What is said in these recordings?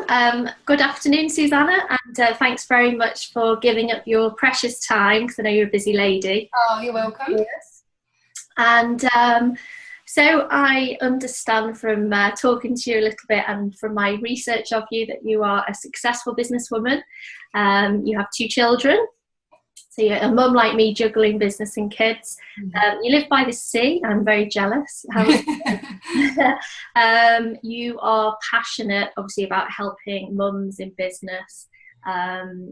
Good afternoon, Suzannah, and thanks very much for giving up your precious time because I know you're a busy lady. Oh, you're welcome. Yes. And so I understand from talking to you a little bit and from my research of you that you are a successful businesswoman. You have 2 children. So you're a mum like me, juggling business and kids. You live by the sea. I'm very jealous. You are passionate, obviously, about helping mums in business,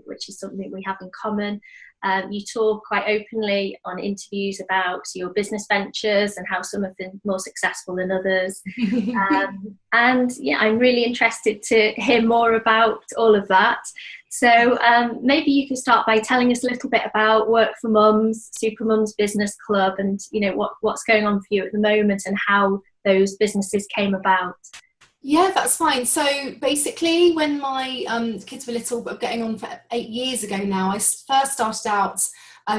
which is something we have in common. You talk quite openly on interviews about your business ventures and how some have been more successful than others. And yeah, I'm really interested to hear more about all of that. So maybe you could start by telling us a little bit about Work for Mums, Super Mums Business Club, and what's going on for you at the moment and how those businesses came about. Yeah, that's fine. So basically, when my kids were little, getting on for 8 years ago now, I first started out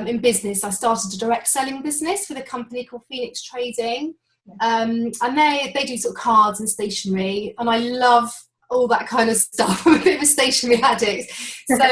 in business. I started a direct selling business with a company called Phoenix Trading, and they do sort of cards and stationery, and I love all that kind of stuff. I'm a bit of a stationery addict. So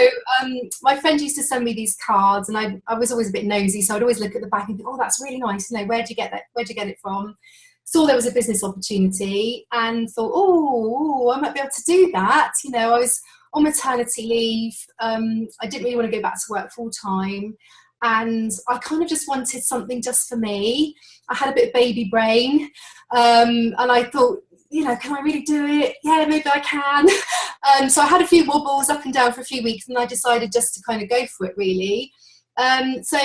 my friend used to send me these cards, and I was always a bit nosy, so I'd always look at the back and think, oh, that's really nice. Where'd you get that? Where'd you get it from? Saw there was a business opportunity and thought, oh, I might be able to do that. I was on maternity leave. I didn't really want to go back to work full time. And I kind of just wanted something just for me. I had a bit of baby brain. And I thought, can I really do it? Yeah, maybe I can. So I had a few wobbles up and down for a few weeks, and I decided just to kind of go for it, really. So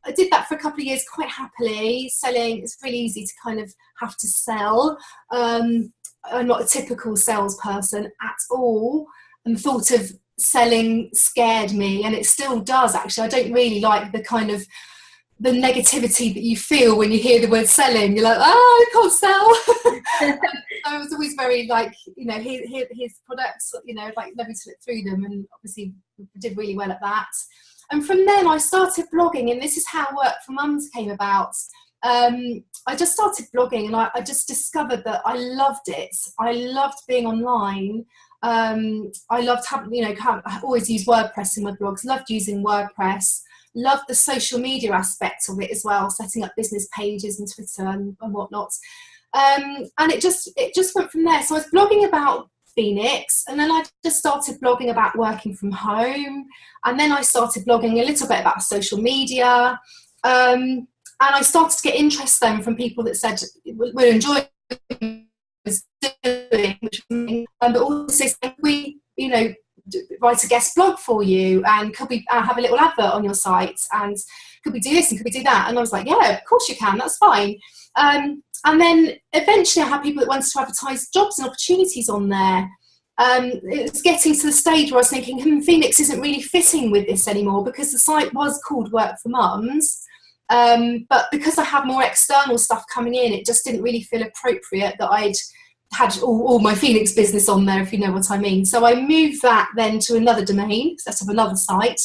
I did that for a couple of years quite happily, selling. It's really easy to kind of have to sell. I'm not a typical salesperson at all, and thought of selling scared me, and it still does, actually. I don't really like the negativity that you feel when you hear the word selling. You're like, I can't sell. I was always very here's products, like let me flip through them, and obviously did really well at that. And from then I started blogging, and this is how Work for Mums came about. I just started blogging, and I just discovered that I loved it. I loved being online. I loved having, I always use WordPress in my blogs, loved using WordPress, loved the social media aspect of it as well, setting up business pages and Twitter and whatnot. And it just went from there. So I was blogging about Phoenix, and then I just started blogging about working from home, and then I started blogging a little bit about social media, and I started to get interest then from people that said we'll enjoy doing, but also saying, we write a guest blog for you, and could we have a little advert on your site, and could we do this and could we do that? And I was like, yeah, of course you can, that's fine. And then eventually I had people that wanted to advertise jobs and opportunities on there. It was getting to the stage where I was thinking, Phoenix isn't really fitting with this anymore, because the site was called Work for Mums. But because I had more external stuff coming in, it just didn't really feel appropriate that I'd had all my Phoenix business on there, if you know what I mean. So I moved that then to another domain, set up another site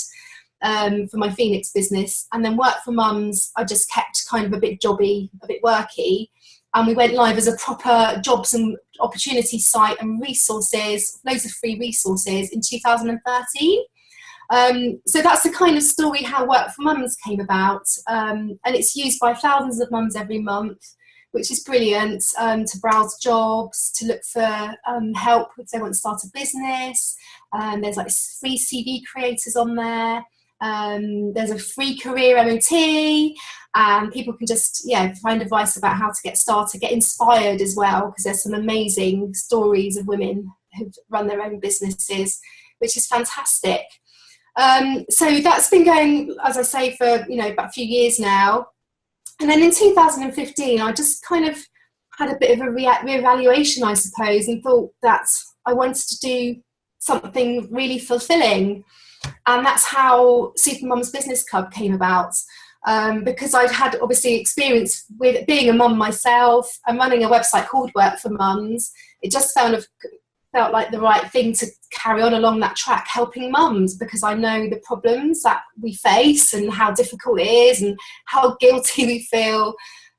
for my Phoenix business. And then Work for Mums, I just kept kind of a bit jobby, a bit worky. And we went live as a proper jobs and opportunity site and resources, loads of free resources in 2013. So that's the kind of story how Work for Mums came about. And it's used by thousands of mums every month, which is brilliant, to browse jobs, to look for help if they want to start a business. There's like free CV creators on there. There's a free career MOT, and people can just find advice about how to get started, get inspired as well, because there's some amazing stories of women who've run their own businesses, which is fantastic. So that's been going, as I say, for about a few years now. And then in 2015 I just kind of had a bit of a reevaluation, I suppose, and thought that I wanted to do something really fulfilling. And that's how Super Mums Business Club came about, because I'd had obviously experience with being a mum myself and running a website called Work for Mums. It just felt like the right thing to carry on along that track, helping mums, because I know the problems that we face and how difficult it is and how guilty we feel.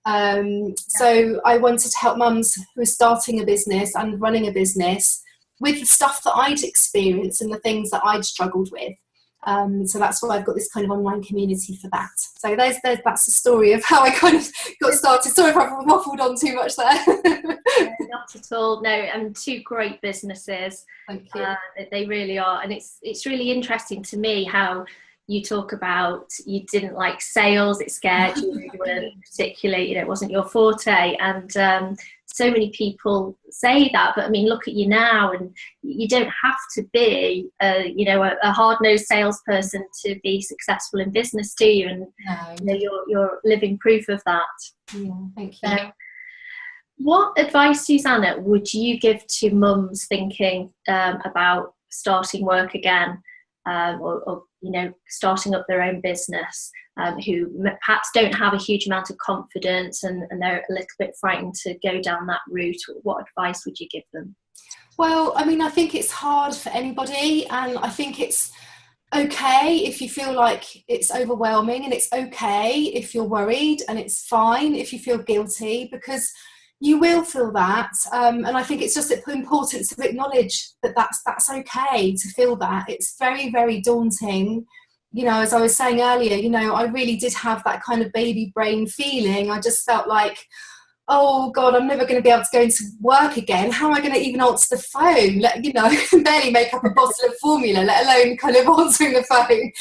So I wanted to help mums who are starting a business and running a business with the stuff that I'd experienced and the things that I'd struggled with. So that's why I've got this kind of online community for that. So that's the story of how I kind of got started. Sorry if I've waffled on too much there. No, not at all. No, and two great businesses. Thank you. They really are, and it's really interesting to me how you talk about you didn't like sales, it scared you, you weren't particularly, it wasn't your forte, and so many people say that, but I mean, look at you now, and you don't have to be a hard-nosed salesperson to be successful in business, do you? And you're living proof of that. Yeah, thank you. What advice, Suzannah, would you give to mums thinking about starting work again, or starting up their own business, who perhaps don't have a huge amount of confidence and they're a little bit frightened to go down that route? What advice would you give them? Well, I mean, I think it's hard for anybody, and I think it's okay if you feel like it's overwhelming, and it's okay if you're worried, and it's fine if you feel guilty, because you will feel that, and I think it's just important to acknowledge that that's okay to feel that. It's very, very daunting. As I was saying earlier, I really did have that kind of baby brain feeling. I just felt like, oh God, I'm never going to be able to go into work again. How am I going to even answer the phone? I can barely make up a bottle of formula, let alone kind of answering the phone.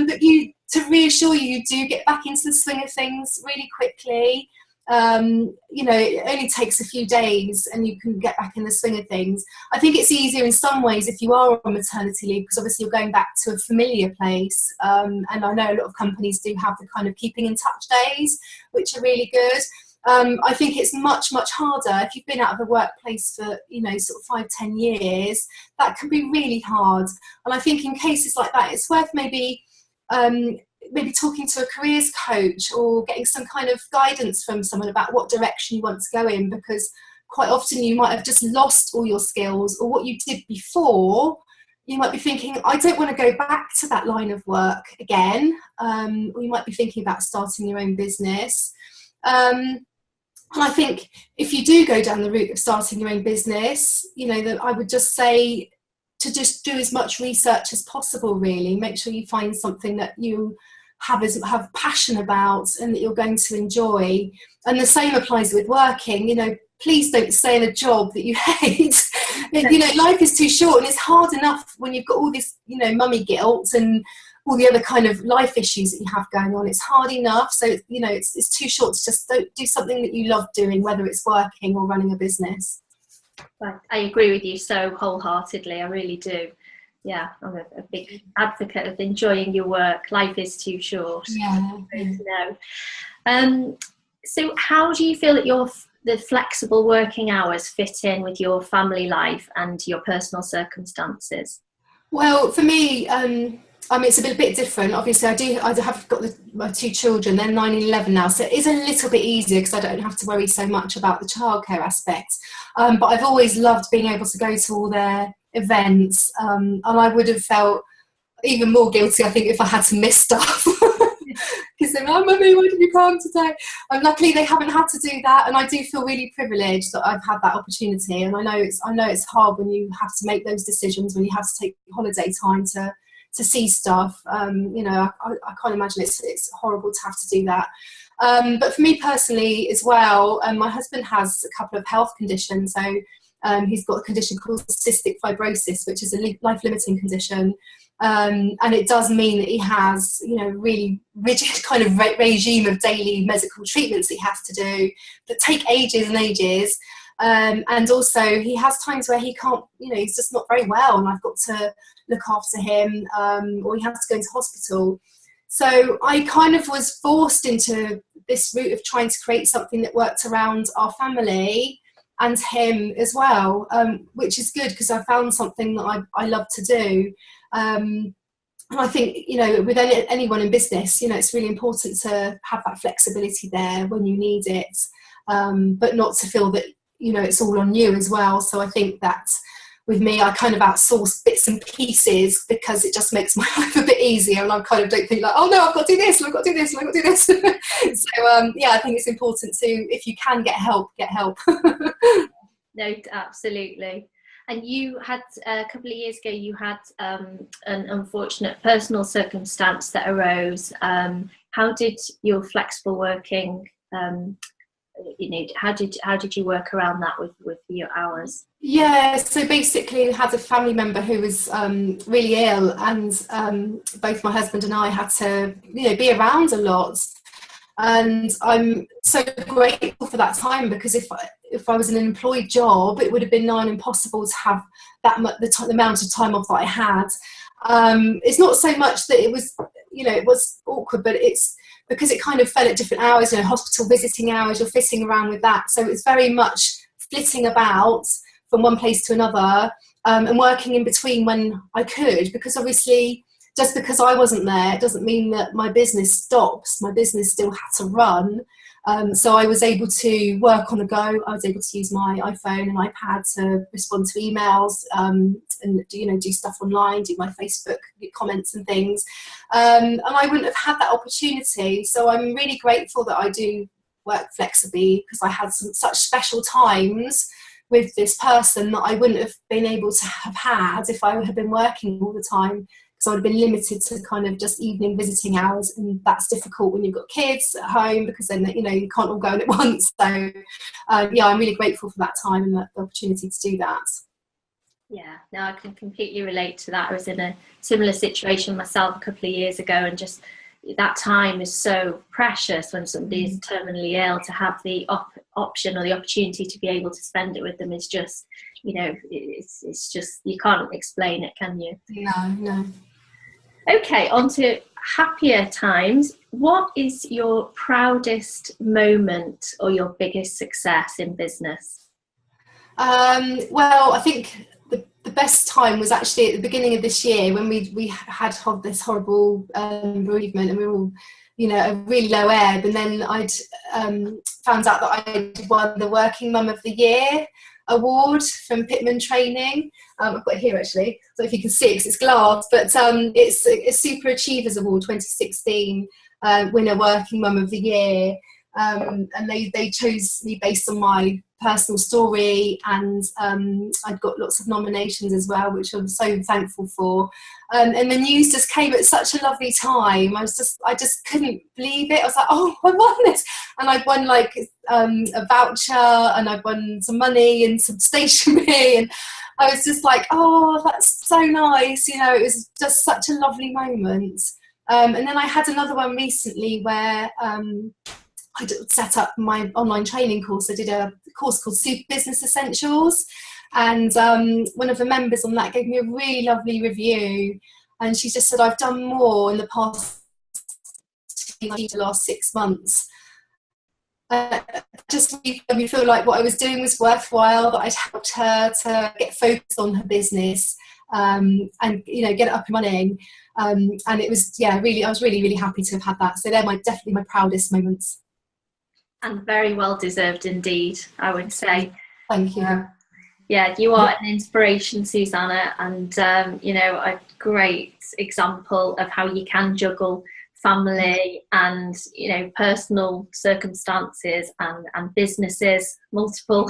But to reassure you, you do get back into the swing of things really quickly. It only takes a few days and you can get back in the swing of things. I think it's easier in some ways if you are on maternity leave, because obviously you're going back to a familiar place, and I know a lot of companies do have the kind of keeping in touch days, which are really good. I think it's much, much harder if you've been out of the workplace for sort of 5-10 years. That can be really hard, and I think in cases like that it's worth maybe talking to a careers coach or getting some kind of guidance from someone about what direction you want to go in, because quite often you might have just lost all your skills, or what you did before, you might be thinking, I don't want to go back to that line of work again, or you might be thinking about starting your own business. And I think if you do go down the route of starting your own business, that I would just say to just do as much research as possible, really. Make sure you find something that you have passion about and that you're going to enjoy. And the same applies with working. Please don't stay in a job that you hate. Life is too short, and it's hard enough when you've got all this, mummy guilt and all the other kind of life issues that you have going on. It's hard enough. So, it's too short to just do something that you love doing, whether it's working or running a business. I agree with you so wholeheartedly. I really do. Yeah, I'm a big advocate of enjoying your work. Life is too short. Yeah. So how do you feel that the flexible working hours fit in with your family life and your personal circumstances? Well, for me, it's a bit different. Obviously, I have got my two children. They're 9 and 11 now, so it is a little bit easier because I don't have to worry so much about the childcare aspect. But I've always loved being able to go to all their events, and I would have felt even more guilty, I think, if I had to miss stuff. Because they're like, Mummy, why did you come today? And luckily they haven't had to do that, and I do feel really privileged that I've had that opportunity. And I know it's hard when you have to make those decisions, when you have to take holiday time to see stuff. I can't imagine it's horrible to have to do that. But for me personally as well, my husband has a couple of health conditions. So he's got a condition called cystic fibrosis, which is a life-limiting condition. And it does mean that he has, really rigid kind of regime of daily medical treatments that he has to do that take ages and ages. And also he has times where he can't, he's just not very well, and I've got to look after him, or he has to go into hospital. So I kind of was forced into this route of trying to create something that worked around our family and him as well, which is good because I found something that I love to do. And I think, with anyone in business, it's really important to have that flexibility there when you need it, but not to feel that, it's all on you as well. So I think that with me, I kind of outsource bits and pieces because it just makes my life a bit easier, and I kind of don't think like, oh no, I've got to do this, and I've got to do this, and I've got to do this. So I think it's important to, if you can get help, get help. No, absolutely. And you had a couple of years ago, you had an unfortunate personal circumstance that arose. How did your flexible working, how did you work around that with your hours? Yeah, so basically we had a family member who was really ill, and both my husband and I had to, be around a lot. And I'm so grateful for that time, because if I was in an employed job, it would have been nigh on impossible to have the amount of time off that I had. It's not so much that it was, it was awkward, but it's because it kind of fell at different hours, hospital visiting hours, you're fitting around with that. So it's very much flitting about from one place to another, and working in between when I could, because obviously just because I wasn't there, it doesn't mean that my business stops. My business still had to run. So I was able to work on the go. I was able to use my iPhone and iPad to respond to emails, and do stuff online, do my Facebook comments and things. And I wouldn't have had that opportunity. So I'm really grateful that I do work flexibly, because I had such special times with this person that I wouldn't have been able to have had if I had been working all the time. So I'd been limited to kind of just evening visiting hours, and that's difficult when you've got kids at home, because then you can't all go in at once. So I'm really grateful for that time and the opportunity to do that. Yeah, no, I can completely relate to that. I was in a similar situation myself a couple of years ago, and just that time is so precious when somebody is terminally ill. To have the option or the opportunity to be able to spend it with them is just, it's just, you can't explain it, can you? No. Okay, on to happier times. What is your proudest moment or your biggest success in business? Well, I think the best time was actually at the beginning of this year, when we had this horrible bereavement, and we were all, at a really low ebb. And then I'd found out that I'd won the Working Mum of the Year award from Pitman Training. I've got it here actually, so if you can see it, 'cause it's glass, but it's a Super Achievers Award 2016, winner Working Mum of the Year. And they chose me based on my personal story, and I'd got lots of nominations as well, which I'm so thankful for. And the news just came at such a lovely time. I just couldn't believe it. I was like, oh, I won this, and I'd won like a voucher, and I'd won some money and some stationery, and I was just like, oh, that's so nice. It was just such a lovely moment. And then I had another one recently where I set up my online training course. I did a course called Super Business Essentials, and one of the members on that gave me a really lovely review, and she just said, I've done more in the last 6 months. Just made me feel like what I was doing was worthwhile, that I'd helped her to get focused on her business, and get it up and running. And it was, I was really, really happy to have had that. So they're definitely my proudest moments. And very well deserved indeed, I would say. Thank you. Yeah, you are an inspiration, Suzannah, and a great example of how you can juggle family and personal circumstances and businesses, multiple.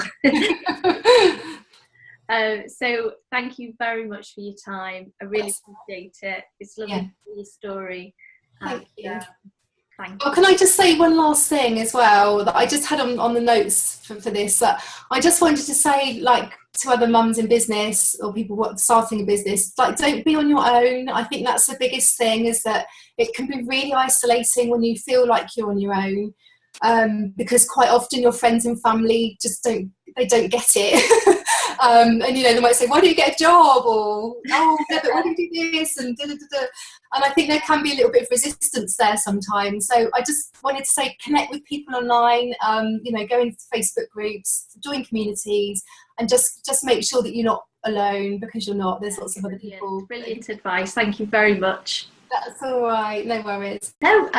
So thank you very much for your time. I really appreciate it. It's lovely to hear your story. Thank you. Thank you. Oh, can I just say one last thing as well that I just had on the notes for this? I just wanted to say, like, to other mums in business or people starting a business, like, don't be on your own. I think that's the biggest thing, is that it can be really isolating when you feel like you're on your own, because quite often your friends and family just don't get it. And they might say, why don't you get a job, or oh yeah, but why do you do this, and da, da, da, da. And I think there can be a little bit of resistance there sometimes. So I just wanted to say, connect with people online, go into Facebook groups, join communities, and just make sure that you're not alone, because you're not. There's lots of other people. Brilliant advice. Thank you very much. That's all right. No worries. No.